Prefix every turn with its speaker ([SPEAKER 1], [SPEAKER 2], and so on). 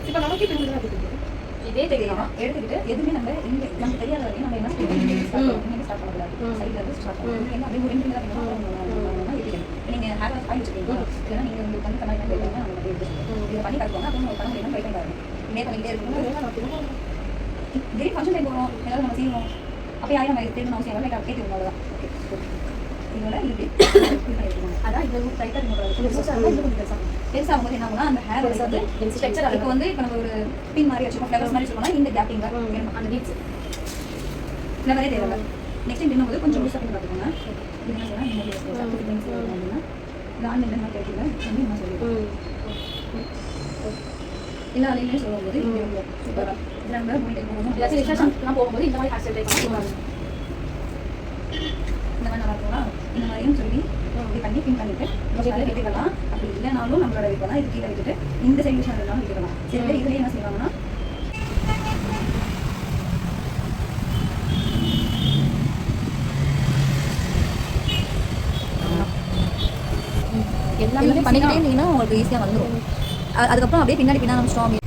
[SPEAKER 1] இப்ப நமக்கு இதே தெரியும் எடுத்துக்கிட்டு எதுவுமே நம்ம இங்க நமக்கு தெரியாத வரையும் நம்ம என்ன ஸ்டார்ட் பண்ணக்கூடாது சைட்ல இருந்து ஸ்டார்ட் பண்ணணும் என்ன அப்படியே ஒரு 2 நிமிடம் நீங்க ஹேர் வாஷ் பண்ணி வச்சுக்கீங்க இல்லைன்னா நீங்க உங்களுக்கு வந்து கண்ணாடி போயிட்டாங்க நம்ம அப்படியே இதை பண்ணி காட்டுவாங்க அப்புறம் நம்ம பண்ண முடியும் ட்ரை பண்ணி பாருங்க இதே பண்ணிக்கிட்டே இருக்கும் திடீர் ஃபங்க்ஷன் டைம் போகிறோம் ஏதாவது நம்ம செய்வோம் அப்போ யாரும் நம்ம தெரிஞ்சு அவசியம் இல்லை கேட்டு அவ்வளோதான் ஓகே இதோட இது அதான் இந்த ரூட் டைட்டாக பெருசாக போது என்ன ஆகும்னா அந்த ஹேர் வந்து ஸ்ட்ரக்சர் அதுக்கு வந்து இப்போ நம்ம ஒரு பின் மாதிரி வச்சுக்கோம் ஃப்ளவர்ஸ் மாதிரி வச்சுக்கோம்னா இந்த கேப்பிங் அந்த பீட்ஸ் ஃப்ளவரே தேவை நெக்ஸ்ட் டைம் போது கொஞ்சம் லூஸாக பண்ணி பார்த்துக்கோங்க இது என்ன சொன்னால் அப்படின்னா இந்த ஆன்லைன் என்ன கேட்கல என்ன சொல்லிடுவோம் எல்லா ஆன்லைன்லேயும் சொல்லும்போது சூப்பராக நம்ம போகும்போது போகும்போது இந்த மாதிரி ஹேர் ஸ்டைல் ட்ரை இந்த மாதிரி நல்லா இருக்குங்களா இந்த மாதிரியும் சொல்லி இப்படி பண்ணி பின் பண்ணிட்டு நம்மளால விட்டுக்கலாம் அப்படி இல்லைனாலும் நம்மளோட விற்கலாம் இது கீழே விட்டுட்டு இந்த சைடு விஷயம் இருந்தாலும் விட்டுக்கலாம் சில பேர் இதுலேயே என்ன செய்வாங்கன்னா எல்லாமே பண்ணிக்கிட்டே இருந்தீங்கன்னா உங்களுக்கு ஈஸியாக வந்துடும் அதுக்கப்புறம் அப்படியே பின்னாடி நம்ம ஸ்ட்ராங்